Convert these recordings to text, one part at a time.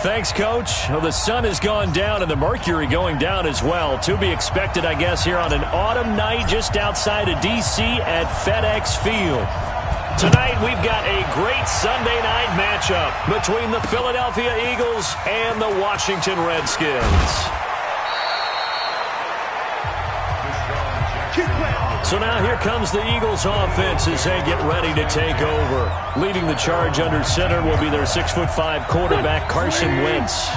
Thanks, Coach. Well, the sun has gone down and the mercury going down as well. To be expected, I guess, here on an autumn night just outside of D.C. at FedEx Field. Tonight, we've got a great Sunday night matchup between the Philadelphia Eagles and the Washington Redskins. So now here comes the Eagles offense as they get ready to take over. Leading the charge under center will be their 6'5" quarterback, Carson Wentz.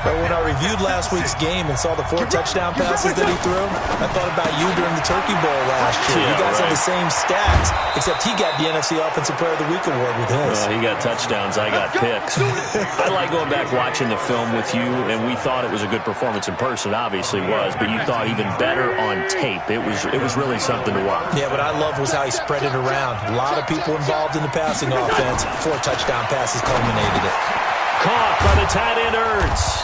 But when I reviewed last week's game and saw the 4 touchdown passes that he threw, I thought about you during the Turkey Bowl last year. You guys had the same stats, except he got the NFC Offensive Player of the Week award with his. Well, he got touchdowns. I got picks. I like going back watching the film with you, and we thought it was a good performance in person. It obviously was, but you thought even better on tape. It was really something to watch. Yeah, what I loved was how he spread it around. A lot of people involved in the passing offense. 4 touchdown passes culminated it. Caught by the tight end Ertz.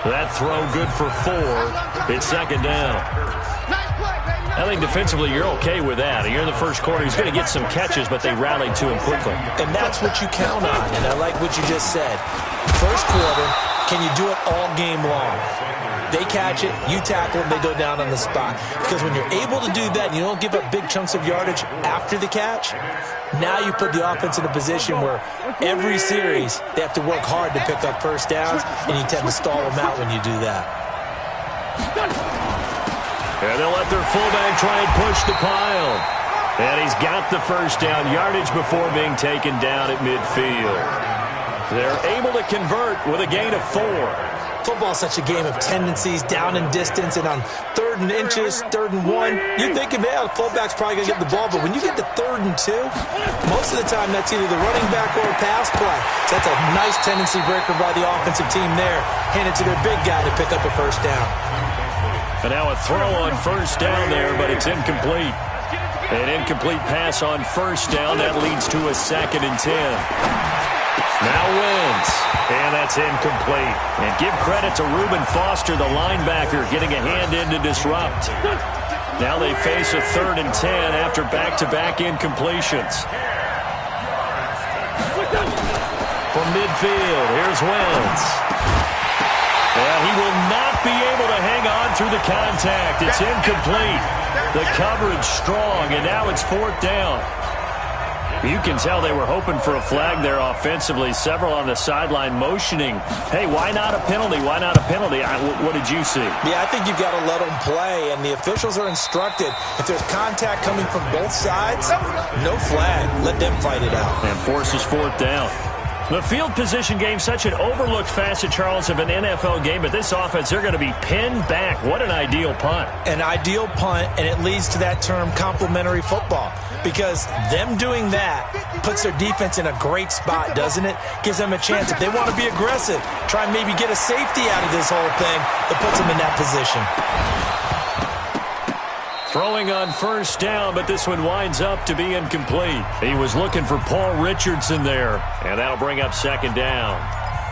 That throw good for 4. It's second down. I think defensively you're okay with that. You're in the first quarter. He's going to get some catches, but they rallied to him quickly. And that's what you count on. And I like what you just said. First quarter, can you do it all game long? They catch it, you tackle them, they go down on the spot. Because when you're able to do that and you don't give up big chunks of yardage after the catch, now you put the offense in a position where every series they have to work hard to pick up first downs, and you tend to stall them out when you do that. And they'll let their fullback try and push the pile. And he's got the first down yardage before being taken down at midfield. They're able to convert with a gain of 4. Football's such a game of tendencies, down and distance, and on 3rd and inches, 3rd and 1, you're thinking, yeah, the fullback's probably going to get the ball, but when you get to 3rd and 2, most of the time that's either the running back or a pass play. So that's a nice tendency breaker by the offensive team there. Hand it to their big guy to pick up a first down. And now a throw on first down there, but it's incomplete. An incomplete pass on first down. That leads to a 2nd and 10. Now Wentz, and that's incomplete. And give credit to Reuben Foster, the linebacker, getting a hand in to disrupt. Now they face a 3rd and 10 after back-to-back incompletions. From midfield, here's Wentz. And he will not be able to hang on through the contact. It's incomplete. The coverage strong, and now it's 4th down. You can tell they were hoping for a flag there offensively. Several on the sideline motioning, hey, why not a penalty? Why not a penalty? What did you see? Yeah, I think you've got to let them play, and the officials are instructed. If there's contact coming from both sides, no flag. Let them fight it out. And forces 4th down. The field position game, such an overlooked facet, Charles, of an NFL game, but this offense, they're going to be pinned back. What an ideal punt. An ideal punt, and it leads to that term complementary football, because them doing that puts their defense in a great spot, doesn't it? Gives them a chance. If they want to be aggressive, try and maybe get a safety out of this whole thing, it puts them in that position. Throwing on first down, but this one winds up to be incomplete. He was looking for Paul Richardson there, and that'll bring up 2nd down.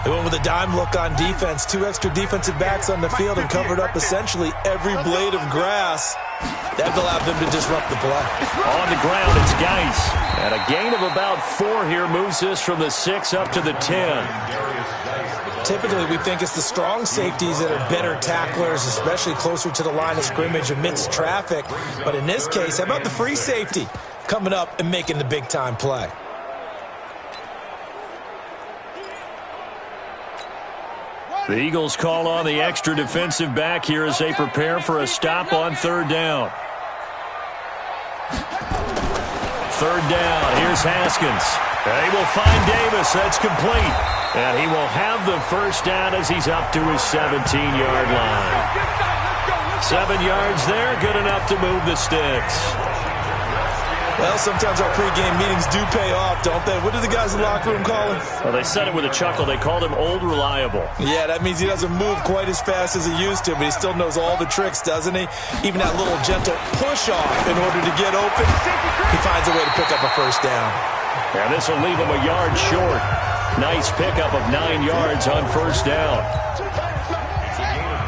They went with a dime look on defense. 2 extra defensive backs on the field and covered up essentially every blade of grass. That allowed them to disrupt the play. On the ground, it's Geis. And a gain of about 4 here moves this from the 6 up to the 10. Typically, we think it's the strong safeties that are better tacklers, especially closer to the line of scrimmage amidst traffic. But in this case, how about the free safety coming up and making the big-time play? The Eagles call on the extra defensive back here as they prepare for a stop on 3rd down. 3rd down, here's Haskins. They will find Davis, that's complete. And he will have the first down as he's up to his 17-yard line. 7 yards there, good enough to move the sticks. Well, sometimes our pregame meetings do pay off, don't they? What do the guys in the locker room call him? Well, they said it with a chuckle. They called him Old Reliable. Yeah, that means he doesn't move quite as fast as he used to, but he still knows all the tricks, doesn't he? Even that little gentle push-off in order to get open, he finds a way to pick up a first down. And this will leave him a yard short. Nice pickup of 9 yards on first down.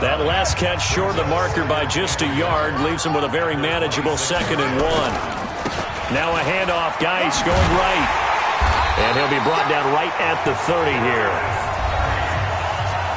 That last catch short of the marker by just a yard leaves him with a very manageable 2nd and 1. Now a handoff, Geis going right. And he'll be brought down right at the 30 here.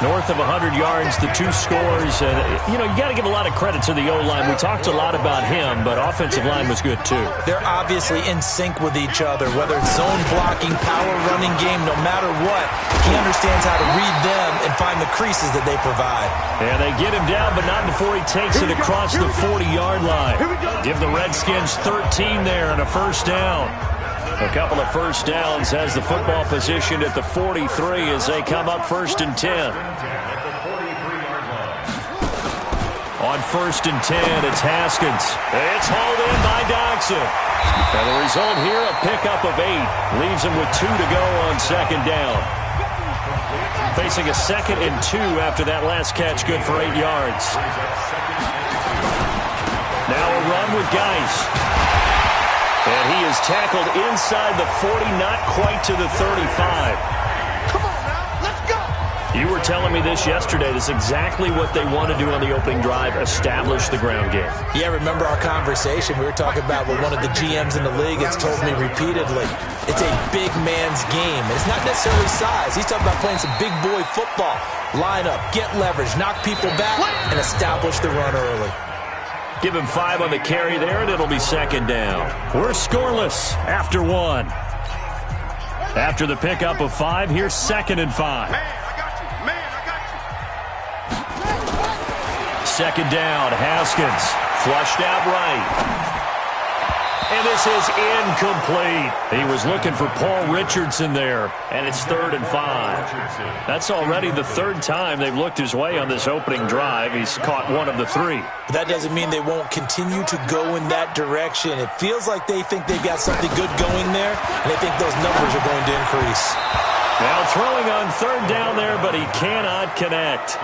North of 100 yards, the two scores. And, you got to give a lot of credit to the O-line. We talked a lot about him, but offensive line was good, too. They're obviously in sync with each other, whether it's zone blocking, power running game, no matter what. He understands how to read them and find the creases that they provide. And they get him down, but not before he takes it across the 40-yard line. Give the Redskins 13 there and a first down. A couple of first downs has the football positioned at the 43 as they come up 1st and 10. On 1st and 10, it's Haskins. It's hauled in by Dodson. And the result here, a pickup of 8. Leaves him with 2 to go on 2nd down. Facing a 2nd and 2 after that last catch, good for 8 yards. Now a run with Geis. And he is tackled inside the 40, not quite to the 35. Come on now, let's go. You were telling me this yesterday. This is exactly what they want to do on the opening drive, establish the ground game. Yeah, remember our conversation? We were talking about what one of the GMs in the league has told me repeatedly. It's a big man's game. It's not necessarily size. He's talking about playing some big boy football. Line up, get leverage, knock people back, and establish the run early. Give him 5 on the carry there, and it'll be 2nd down. We're scoreless after 1. After the pickup of 5, here's 2nd and 5. Man, I got you. Man, I got you. 2nd down, Haskins. Flushed out right. And this is incomplete. He was looking for Paul Richardson there, and it's 3rd and 5. That's already the 3rd time they've looked his way on this opening drive. He's caught 1 of the 3. But that doesn't mean they won't continue to go in that direction. It feels like they think they've got something good going there, and they think those numbers are going to increase. Now throwing on 3rd down there, but he cannot connect.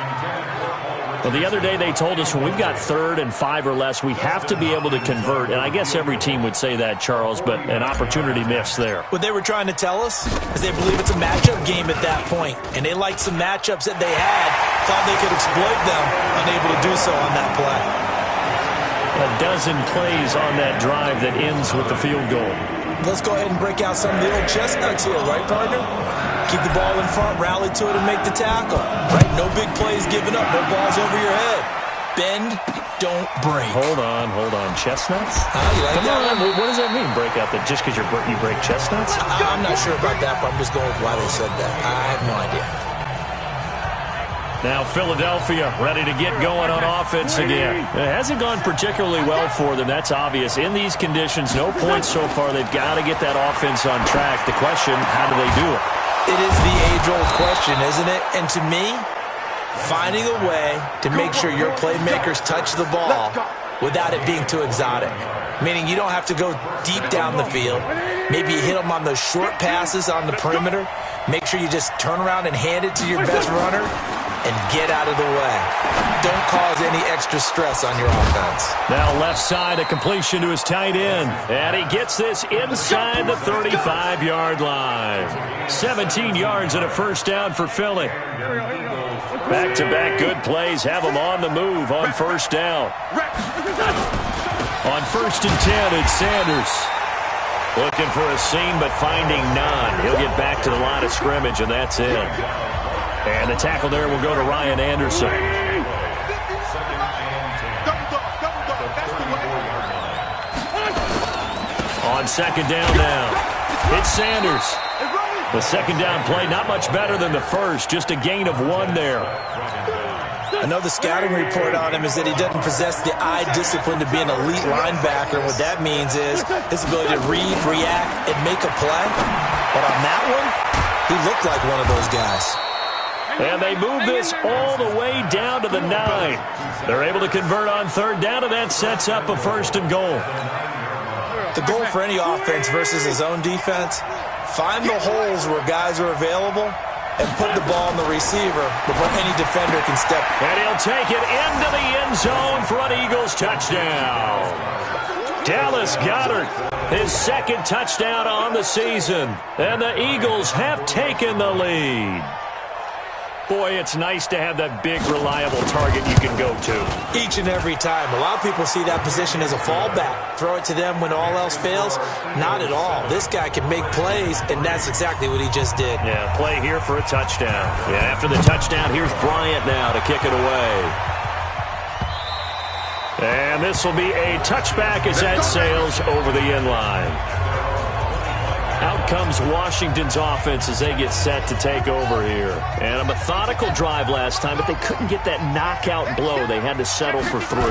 Well, the other day they told us when we've got 3rd and 5 or less, we have to be able to convert. And I guess every team would say that, Charles, but an opportunity missed there. What they were trying to tell us is they believe it's a matchup game at that point. And they liked some matchups that they had, thought they could exploit them, unable to do so on that play. A dozen plays on that drive that ends with the field goal. Let's go ahead and break out some of the old chestnuts here, right, partner? Keep the ball in front, rally to it, and make the tackle. Right? No big plays given up, no balls over your head. Bend, don't break. Hold on. Chestnuts? You like Come that on, what does that mean, break out? That just because you break chestnuts? I'm not sure about that, but I'm just going with why they said that. I have no idea. Now Philadelphia ready to get going on offense again. It hasn't gone particularly well for them. That's obvious. In these conditions, no points so far. They've got to get that offense on track. The question, how do they do it? It is the age-old question, isn't it? And to me, finding a way to make sure your playmakers touch the ball without it being too exotic. Meaning you don't have to go deep down the field. Maybe you hit them on those short passes on the perimeter. Make sure you just turn around and hand it to your best runner and get out of the way. Don't cause any extra stress on your offense. Now left side, a completion to his tight end. And he gets this inside the 35-yard line. 17 yards and a first down for Philly. Back-to-back good plays have him on the move on first down. On 1st and 10, it's Sanders. Looking for a seam, but finding none. He'll get back to the line of scrimmage, and that's it. And the tackle there will go to Ryan Anderson. On 2nd down now, it's Sanders. The 2nd down play, not much better than the first, just a gain of 1 there. I know the scouting report on him is that he doesn't possess the eye discipline to be an elite linebacker. And what that means is his ability to read, react, and make a play. But on that one, he looked like one of those guys. And they move this all the way down to the 9. They're able to convert on 3rd down, and that sets up a 1st and goal. The goal for any offense versus his own defense, find the holes where guys are available and put the ball in the receiver before any defender can step. And he'll take it into the end zone for an Eagles touchdown. Dallas Goedert, his 2nd touchdown on the season. And the Eagles have taken the lead. Boy, it's nice to have that big, reliable target you can go to. Each and every time. A lot of people see that position as a fallback. Throw it to them when all else fails? Not at all. This guy can make plays, and that's exactly what he just did. Yeah, play here for a touchdown. Yeah, after the touchdown, here's Bryant now to kick it away. And this will be a touchback as that sails over the end line. Out comes Washington's offense as they get set to take over here. And a methodical drive last time, but they couldn't get that knockout blow. They had to settle for 3.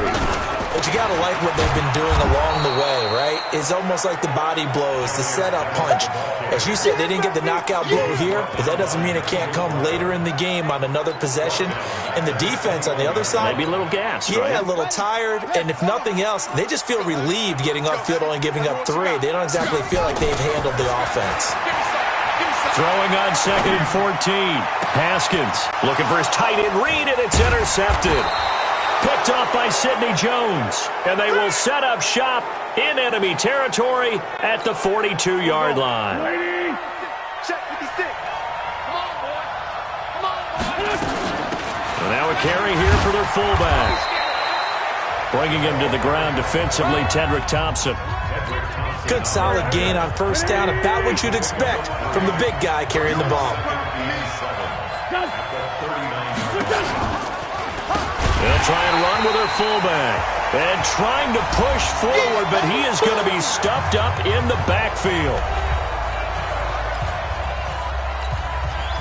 But you got to like what they've been doing along the way, right? It's almost like the body blows, the setup punch. As you said, they didn't get the knockout blow here, but that doesn't mean it can't come later in the game on another possession. And the defense on the other side, maybe a little gas, yeah, right? A little tired. And if nothing else, they just feel relieved getting upfield, only giving up 3. They don't exactly feel like they've handled the offense. Throwing on 2nd and 14. Haskins looking for his tight end read, and it's intercepted. Picked off by Sidney Jones. And they will set up shop in enemy territory at the 42-yard line. And now a carry here for their fullback. Bringing him to the ground defensively, Tedrick Thompson. Good solid gain on first down, about what you'd expect from the big guy carrying the ball. They'll try and run with their fullback. And trying to push forward, but he is going to be stuffed up in the backfield.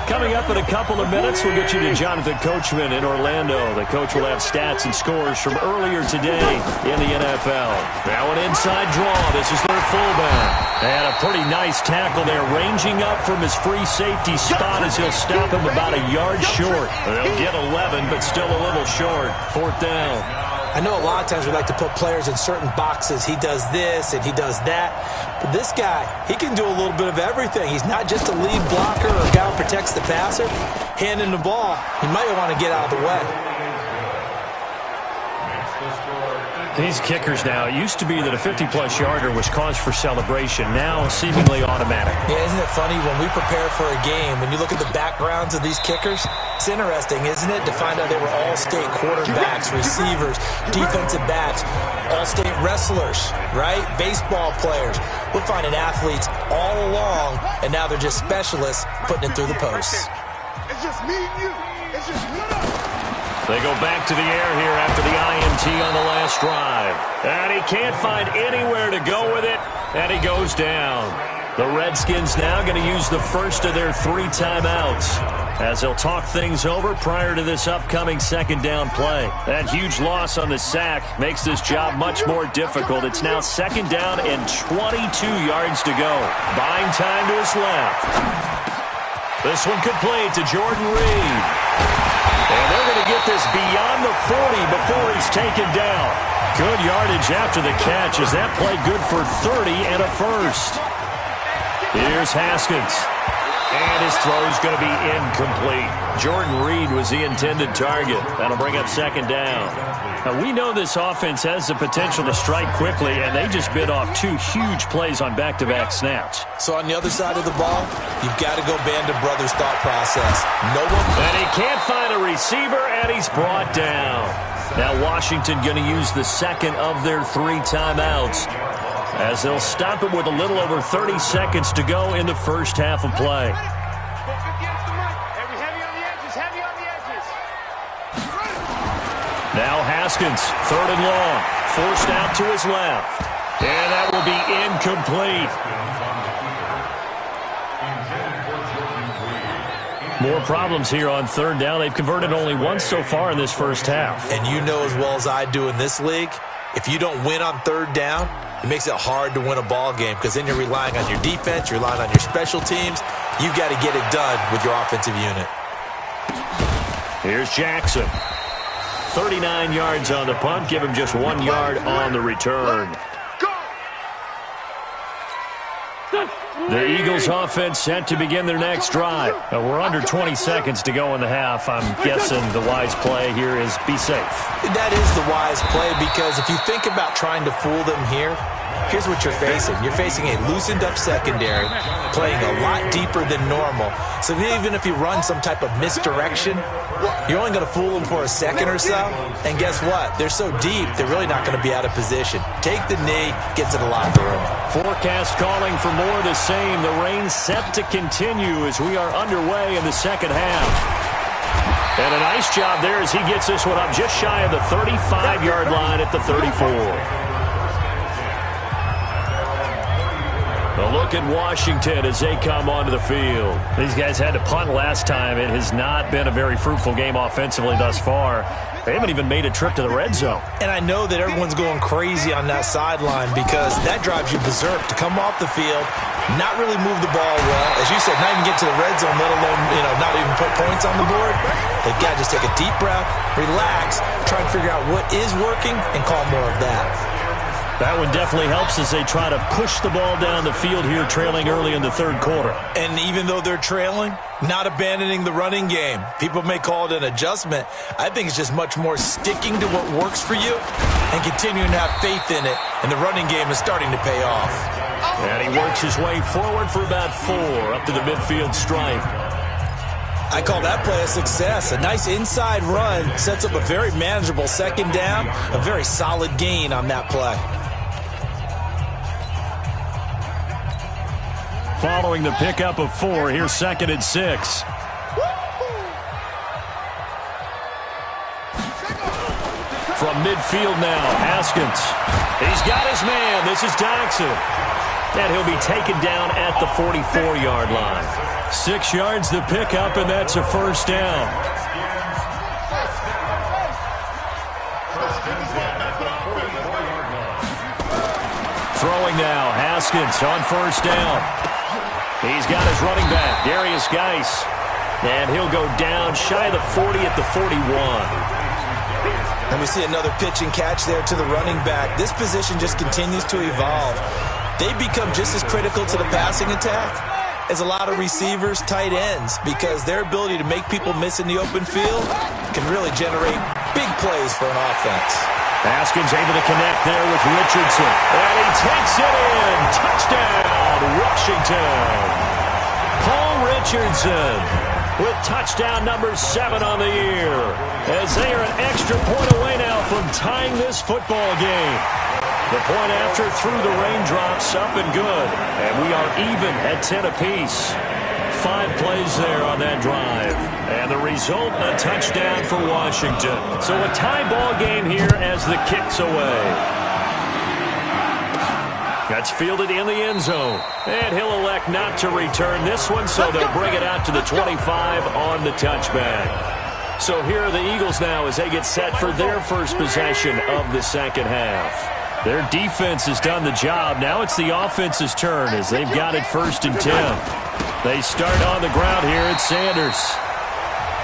Coming up in a couple of minutes, we'll get you to Jonathan Coachman in Orlando. The coach will have stats and scores from earlier today in the NFL. Now an inside draw. This is their fullback. And a pretty nice tackle there, ranging up from his free safety spot as he'll stop him about a yard short. They'll get 11, but still a little short. 4th down. I know a lot of times we like to put players in certain boxes. He does this and he does that. But this guy, he can do a little bit of everything. He's not just a lead blocker or a guy who protects the passer. Handing the ball, he might want to get out of the way. These kickers now, it used to be that a 50-plus yarder was cause for celebration. Now seemingly automatic. Yeah, isn't it funny when we prepare for a game, when you look at the backgrounds of these kickers, it's interesting, isn't it, to find out they were all-state quarterbacks, receivers, defensive backs, all-state wrestlers, right? Baseball players. We're finding athletes all along, and now they're just specialists putting it through the posts. It's just me and you. It's just me. They go back to the air here after the INT on the last drive. And he can't find anywhere to go with it, and he goes down. The Redskins now going to use the first of their 3 timeouts as they'll talk things over prior to this upcoming 2nd down play. That huge loss on the sack makes this job much more difficult. It's now 2nd down and 22 yards to go. Buying time to his left. This one complete to Jordan Reed. And they're going to get this beyond the 40 before he's taken down. Good yardage after the catch. Is that play good for 30 and a first? Here's Haskins. And his throw is going to be incomplete. Jordan Reed was the intended target. That'll bring up 2nd down. Now, we know this offense has the potential to strike quickly, and they just bit off 2 huge plays on back-to-back snaps. So on the other side of the ball, you've got to go Band of Brothers thought process. No one. And he can't find a receiver, and he's brought down. Now Washington going to use the 2nd of their 3 timeouts as they'll stop it with a little over 30 seconds to go in the first half of play. Now Haskins, 3rd and long, forced out to his left. And that will be incomplete. More problems here on 3rd down. They've converted only once so far in this first half. And you know as well as I do in this league, if you don't win on 3rd down, it makes it hard to win a ball game because then you're relying on your defense, you're relying on your special teams. You've got to get it done with your offensive unit. Here's Jackson. 39 yards on the punt. Give him just 1 yard on the return. The Eagles offense set to begin their next drive. We're under 20 seconds to go in the half. I'm guessing the wise play here is be safe. That is the wise play because if you think about trying to fool them here, Here's what you're facing. You're facing a loosened-up secondary, playing a lot deeper than normal. So even if you run some type of misdirection, you're only going to fool them for a second or so. And guess what? They're so deep, they're really not going to be out of position. Take the knee, get to the locker room. Forecast calling for more of the same. The rain set to continue as we are underway in the second half. And a nice job there as he gets this one up just shy of the 35-yard line at the 34. A look at Washington as they come onto the field. These guys had to punt last time. It has not been a very fruitful game offensively thus far. They haven't even made a trip to the red zone. And I know that everyone's going crazy on that sideline because that drives you berserk to come off the field, not really move the ball well. As you said, not even get to the red zone, let alone, not even put points on the board. They've got to just take a deep breath, relax, try and figure out what is working, and call more of that. That one definitely helps as they try to push the ball down the field here, trailing early in the third quarter. And even though they're trailing, not abandoning the running game. People may call it an adjustment. I think it's just much more sticking to what works for you and continuing to have faith in it. And the running game is starting to pay off. And he works his way forward for about 4 up to the midfield stripe. I call that play a success. A nice inside run sets up a very manageable second down, a very solid gain on that play. Following the pickup of 4, here's 2nd and 6. From midfield now, Haskins. He's got his man. This is Jackson. And he'll be taken down at the 44-yard line. 6 yards the pickup, and that's a first down. Throwing now, Haskins on first down. He's got his running back, Darius Geis. And he'll go down shy of the 40 at the 41. And we see another pitch and catch there to the running back. This position just continues to evolve. They become just as critical to the passing attack as a lot of receivers, tight ends, because their ability to make people miss in the open field can really generate big plays for an offense. Haskins able to connect there with Richardson. And he takes it in. Touchdown, Washington. Paul Richardson with touchdown number 7 on the year. As they are an extra point away now from tying this football game. The point after through the raindrops, up and good. And we are even at 10 apiece. 5 plays there on that drive. And the result, a touchdown for Washington. So a tie ball game here as the kick's away. That's fielded in the end zone. And he'll elect not to return this one, so they'll bring it out to the 25 on the touchback. So here are the Eagles now as they get set for their first possession of the second half. Their defense has done the job. Now it's the offense's turn as they've got it 1st and 10. They start on the ground here at Sanders.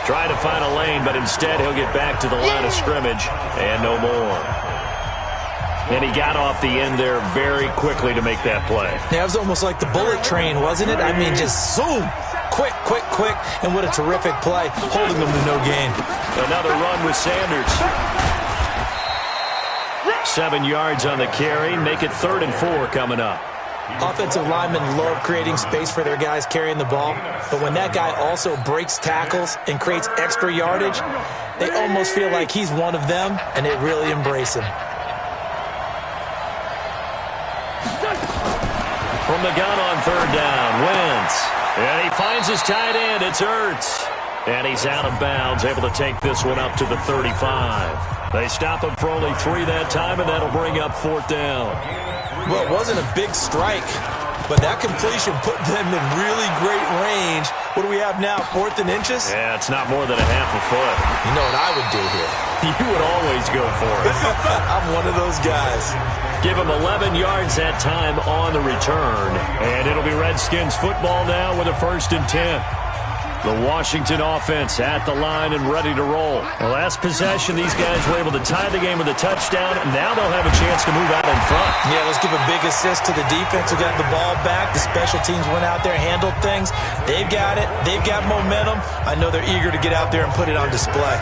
Trying to find a lane, but instead he'll get back to the line of scrimmage and no more. And he got off the end there very quickly to make that play. Yeah, it was almost like the bullet train, wasn't it? I mean, just zoom. Quick, quick, quick. And what a terrific play, holding them to no gain. Another run with Sanders. 7 yards on the carry. Make it 3rd and 4 coming up. Offensive linemen love creating space for their guys carrying the ball. But when that guy also breaks tackles and creates extra yardage, they almost feel like he's one of them, and they really embrace him. From the gun on 3rd down, Wentz. And he finds his tight end. It's Ertz. And he's out of bounds, able to take this one up to the 35. They stop him for only 3 that time, and that'll bring up 4th down. Well, it wasn't a big strike, but that completion put them in really great range. What do we have now, 4th and inches? Yeah, it's not more than a half a foot. You know what I would do here? You would always go for it. I'm one of those guys. Give him 11 yards that time on the return. And it'll be Redskins football now with a 1st and 10. The Washington offense at the line and ready to roll. The last possession, these guys were able to tie the game with a touchdown. Now they'll have a chance to move out in front. Yeah, let's give a big assist to the defense who got the ball back. The special teams went out there, handled things. They've got it. They've got momentum. I know they're eager to get out there and put it on display.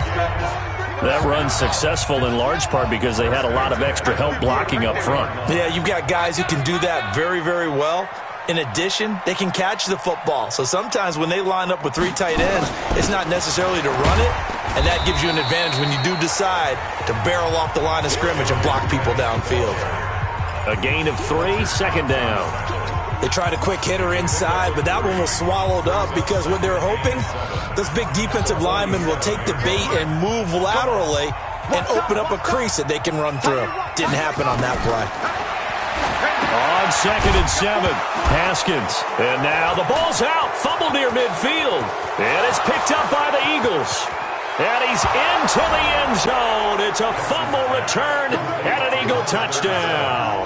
That run's successful in large part because they had a lot of extra help blocking up front. Yeah, you've got guys who can do that very, very well. In addition, they can catch the football. So sometimes when they line up with 3 tight ends, it's not necessarily to run it, and that gives you an advantage when you do decide to barrel off the line of scrimmage and block people downfield. A gain of 3, second down. They tried a quick hitter inside, but that one was swallowed up because what they're hoping, those big defensive linemen will take the bait and move laterally and open up a crease that they can run through. Didn't happen on that play. On 2nd and 7, Haskins. And now the ball's out. Fumble near midfield. And it's picked up by the Eagles. And he's into the end zone. It's a fumble return and an Eagle touchdown.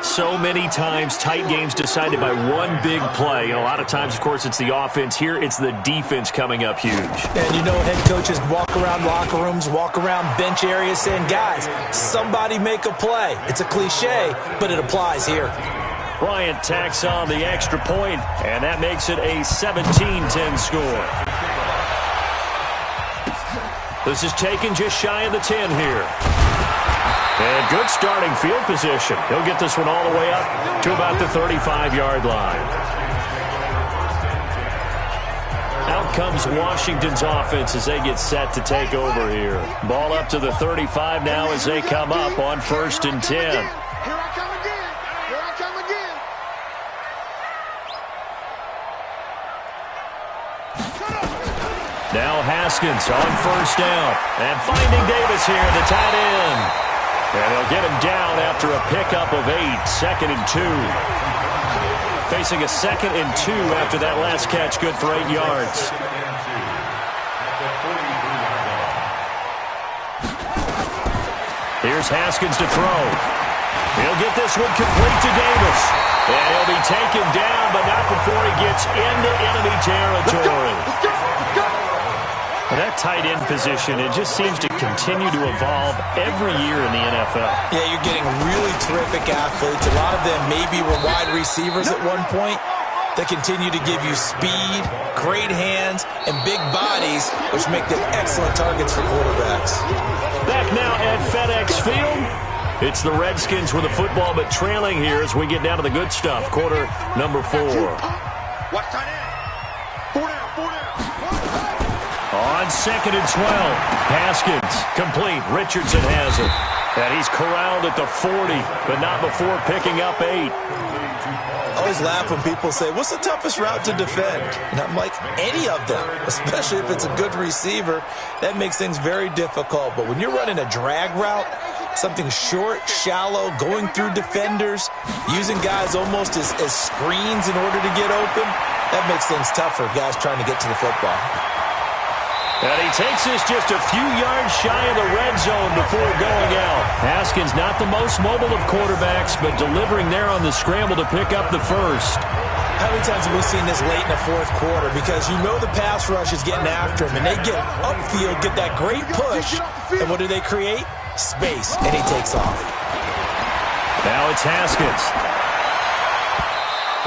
So many times tight games decided by one big play. And a lot of times, of course, it's the offense. Here, it's the defense coming up huge. And you know head coaches walk around locker rooms, walk around bench areas saying, guys, somebody make a play. It's a cliche, but it applies here. Bryant tacks on the extra point, and that makes it a 17-10 score. This is taken just shy of the 10 here. And good starting field position. He'll get this one all the way up to about the 35-yard line. Out comes Washington's offense as they get set to take over here. Ball up to the 35 now as they come up on 1st and 10. Here I come again. Here I come again. Now Haskins on 1st down. And finding Davis here, the tight end. And they'll get him down after a pickup of 8, 2nd and 2. Facing a 2nd and 2 after that last catch, good for 8 yards. Here's Haskins to throw. He'll get this one complete to Davis. And he'll be taken down, but not before he gets into enemy territory. That tight end position, it just seems to continue to evolve every year in the NFL. Yeah, you're getting really terrific athletes. A lot of them maybe were wide receivers at one point. They continue to give you speed, great hands, and big bodies, which make them excellent targets for quarterbacks. Back now at FedEx Field. It's the Redskins with the football, but trailing here as we get down to the good stuff. Quarter number 4. Watch tight end. 4 down, 4 down. On 2nd and 12, Haskins complete. Richardson has it. And he's corralled at the 40, but not before picking up 8. I always laugh when people say, what's the toughest route to defend? And I'm like, any of them, especially if it's a good receiver. That makes things very difficult. But when you're running a drag route, something short, shallow, going through defenders, using guys almost as screens in order to get open, that makes things tough for guys trying to get to the football. And he takes this just a few yards shy of the red zone before going out. Haskins not the most mobile of quarterbacks, but delivering there on the scramble to pick up the first. How many times have we seen this late in the 4th quarter? Because you know the pass rush is getting after him, and they get upfield, get that great push, and what do they create? Space, and he takes off. Now it's Haskins.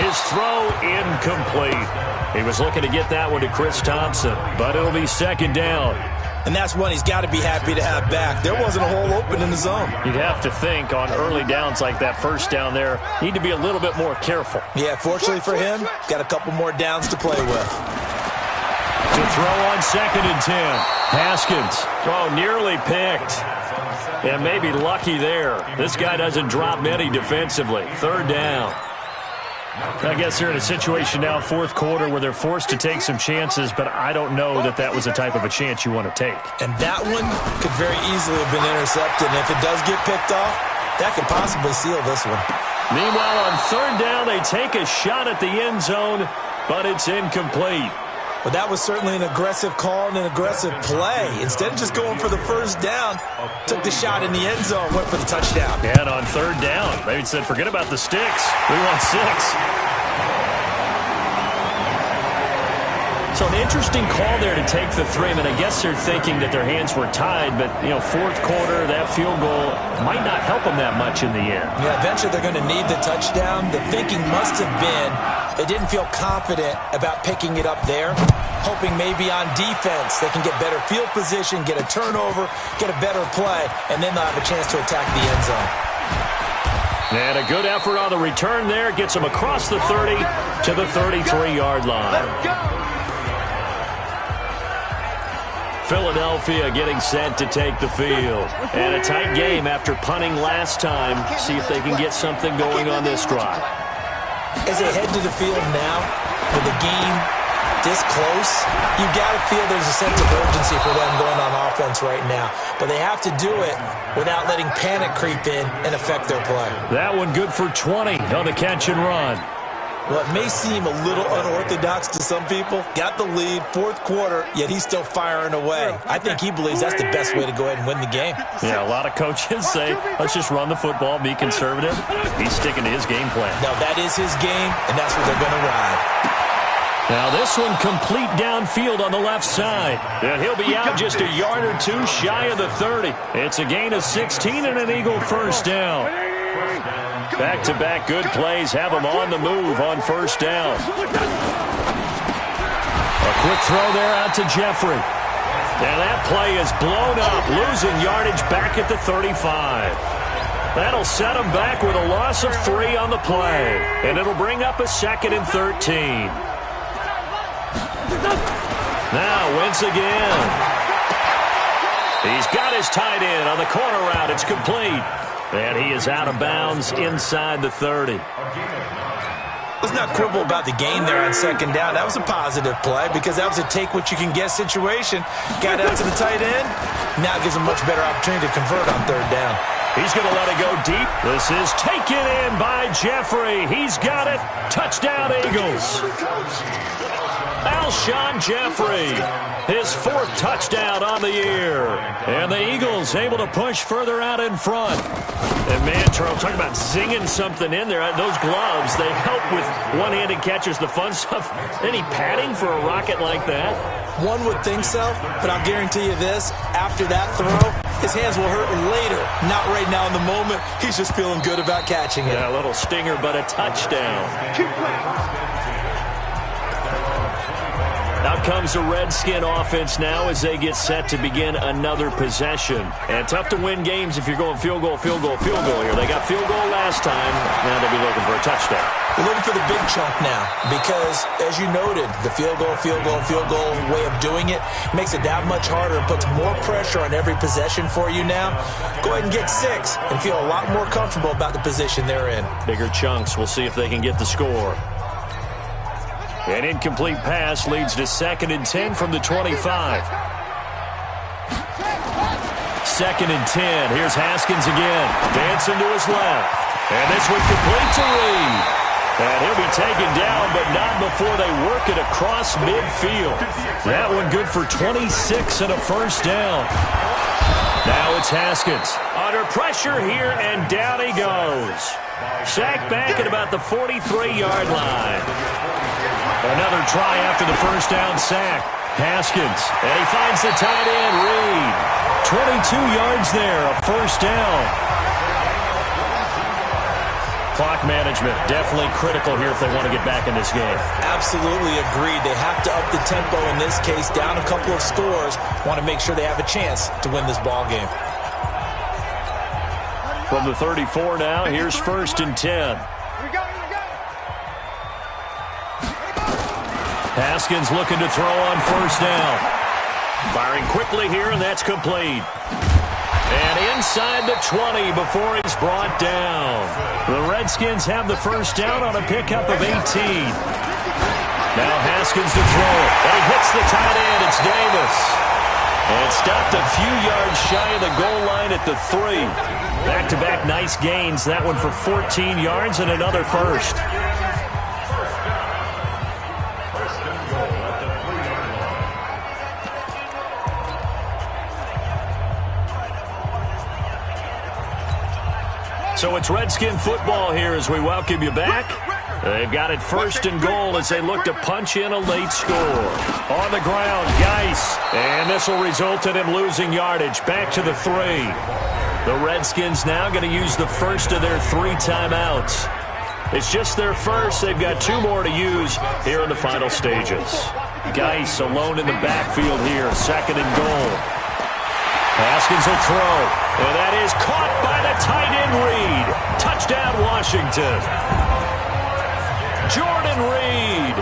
His throw incomplete. He was looking to get that one to Chris Thompson, but it'll be 2nd down. And that's one he's got to be happy to have back. There wasn't a hole open in the zone. You'd have to think on early downs like that 1st down there, need to be a little bit more careful. Yeah, fortunately for him, got a couple more downs to play with. To throw on 2nd and 10. Haskins, nearly picked. And maybe lucky there. This guy doesn't drop many defensively. 3rd down. I guess they're in a situation now, 4th quarter, where they're forced to take some chances, but I don't know that that was the type of a chance you want to take. And that one could very easily have been intercepted, and if it does get picked off, that could possibly seal this one. Meanwhile, on 3rd down, they take a shot at the end zone, but it's incomplete. But that was certainly an aggressive call and an aggressive play. Instead of just going for the 1st down, took the shot in the end zone, went for the touchdown. And on 3rd down, they said, forget about the sticks. We want 6. So an interesting call there to take the 3. I mean, I guess they're thinking that their hands were tied, but, 4th quarter, that field goal might not help them that much in the end. Yeah, eventually they're going to need the touchdown. The thinking must have been, They didn't feel confident about picking it up there, hoping maybe on defense they can get better field position, get a turnover, get a better play, and then they'll have a chance to attack the end zone. And a good effort on the return there. Gets them across the 30 to the 33-yard line. Philadelphia getting set to take the field. And a tight game after punting last time. See if they can get something going on this drive. As they head to the field now, with the game this close, you got to feel there's a sense of urgency for them going on offense right now. But they have to do it without letting panic creep in and affect their play. That one good for 20 on the catch and run. Well, it may seem a little unorthodox to some people. Got the lead, fourth quarter, yet he's still firing away. I think he believes that's the best way to go ahead and win the game. Yeah, a lot of coaches say, let's just run the football, be conservative. He's sticking to his game plan. No, that is his game, and that's what they're going to ride. Now this one complete downfield on the left side. And he'll be out just a yard or two shy of the 30. It's a gain of 16 and an Eagle first down. Back-to-back good plays have him on the move on first down. A quick throw there out to Jeffrey. And that play is blown up, losing yardage back at the 35. That'll set him back with a loss of 3 on the play. And it'll bring up a 2nd and 13. Now Wentz again. He's got his tight end on the corner route. It's complete. And he is out of bounds inside the 30. Let's not quibble about the gain there on second down. That was a positive play because that was a take-what-you-can-get situation. Got out to the tight end. Now gives him a much better opportunity to convert on third down. He's going to let it go deep. This is taken in by Jeffrey. He's got it. Touchdown, Eagles. Alshon Jeffrey, his 4th touchdown on the year. And the Eagles able to push further out in front. And, man, Charles, talking about zinging something in there. Those gloves, they help with one-handed catches, the fun stuff. Any padding for a rocket like that? One would think so, but I'll guarantee you this. After that throw, his hands will hurt later. Not right now in the moment. He's just feeling good about catching it. Yeah, a little stinger, but a touchdown. Out comes the Redskin offense now as they get set to begin another possession. And tough to win games if you're going field goal, field goal, field goal here. They got field goal last time. Now they'll be looking for a touchdown. They're looking for the big chunk now because, as you noted, the field goal way of doing it makes it that much harder and puts more pressure on every possession for you now. Go ahead and get 6 and feel a lot more comfortable about the position they're in. Bigger chunks. We'll see if they can get the score. An incomplete pass leads to 2nd and 10 from the 25. 2nd and 10. Here's Haskins again. Dancing to his left. And this one complete to Reed. And he'll be taken down, but not before they work it across midfield. That one good for 26 and a first down. Now it's Haskins. Under pressure here, and down he goes. Sacked back at about the 43-yard line. Another try after the first down sack. Haskins, and he finds the tight end, Reed. 22 yards there, a first down. Clock management, definitely critical here if they want to get back in this game. Absolutely agreed. They have to up the tempo in this case, down a couple of scores. Want to make sure they have a chance to win this ball game. From the 34 now, here's 1st and 10. Haskins looking to throw on first down. Firing quickly here, and that's complete. And inside the 20 before he's brought down. The Redskins have the first down on a pickup of 18. Now Haskins to throw it. And he hits the tight end. It's Davis. And stopped a few yards shy of the goal line at the 3. Back-to-back nice gains. That one for 14 yards and another first. So it's Redskin football here as we welcome you back. They've got it 1st and goal as they look to punch in a late score. On the ground, Geis. And this will result in him losing yardage. Back to the 3. The Redskins now going to use the first of their 3 timeouts. It's just their first. They've got 2 more to use here in the final stages. Geis alone in the backfield here. 2nd and goal. Haskins will throw. And that is caught by the tight end Reed. Touchdown, Washington. Jordan Reed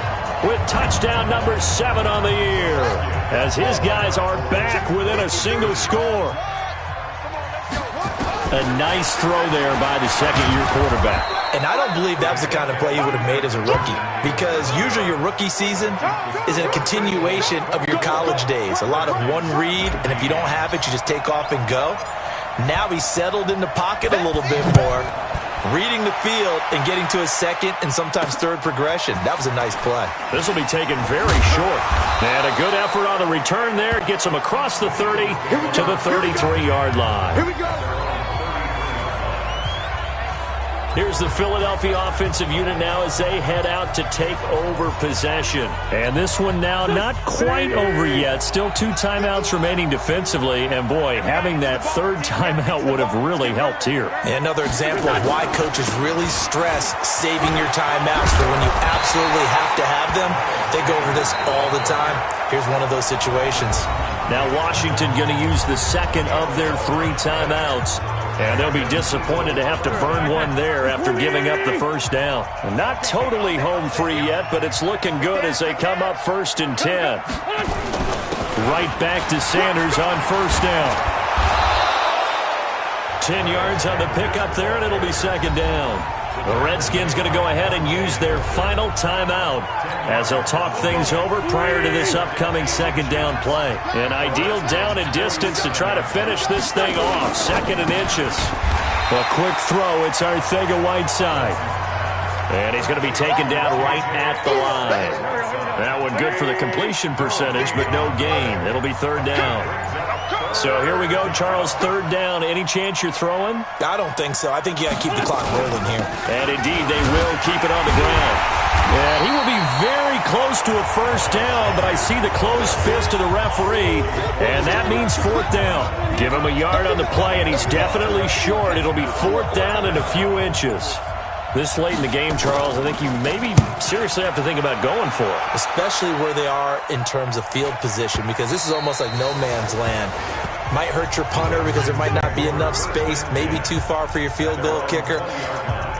with touchdown number 7 on the year, as his guys are back within a single score. A nice throw there by the second-year quarterback. And I don't believe that was the kind of play he would have made as a rookie, because usually your rookie season is a continuation of your college days. A lot of one read, and if you don't have it, you just take off and go. Now he's settled in the pocket a little bit more, reading the field and getting to his second and sometimes third progression. That was a nice play. This will be taken very short. And a good effort on the return there. Gets him across the 30 to the 33-yard line. Here we go. Here's the Philadelphia offensive unit now as they head out to take over possession. And this one now not quite over yet. Still 2 timeouts remaining defensively. And, boy, having that 3rd timeout would have really helped here. And another example of why coaches really stress saving your timeouts for when you absolutely have to have them. They go over this all the time. Here's one of those situations. Now Washington going to use the 2nd of their 3 timeouts. And they'll be disappointed to have to burn one there after giving up the 1st down. Not totally home free yet, but it's looking good as they come up 1st and 10. Right back to Sanders on 1st down. 10 yards on the pickup there, and it'll be 2nd down. The Redskins going to go ahead and use their final timeout as they'll talk things over prior to this upcoming 2nd down play. An ideal down and distance to try to finish this thing off. 2nd and inches. A quick throw. It's Arcega-Whiteside. And he's going to be taken down right at the line. That one good for the completion percentage, but no gain. It'll be 3rd down. So here we go, Charles, 3rd down. Any chance you're throwing? I don't think so. I think you got to keep the clock rolling here. And indeed, they will keep it on the ground. And he will be very close to a 1st down, but I see the closed fist of the referee, and that means 4th down. Give him a yard on the play, and he's definitely short. It'll be 4th down and a few inches. This late in the game, Charles, I think you maybe seriously have to think about going for it. Especially where they are in terms of field position, because this is almost like no man's land. Might hurt your punter because there might not be enough space, maybe too far for your field goal kicker.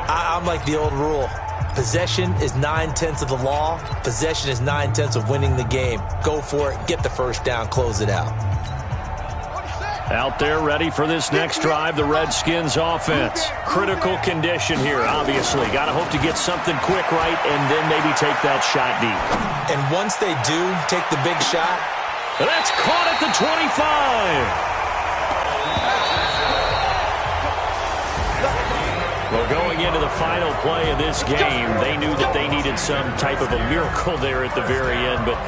I'm like the old rule. Possession is 9/10 of the law. Possession is 9/10 of winning the game. Go for it. Get the 1st down. Close it out. Out there ready for this next drive, the Redskins offense. Critical condition here, obviously. Got to hope to get something quick right and then maybe take that shot deep. And once they do take the big shot, that's caught at the 25. Well, going into the final play of this game, they knew that they needed some type of a miracle there at the very end, but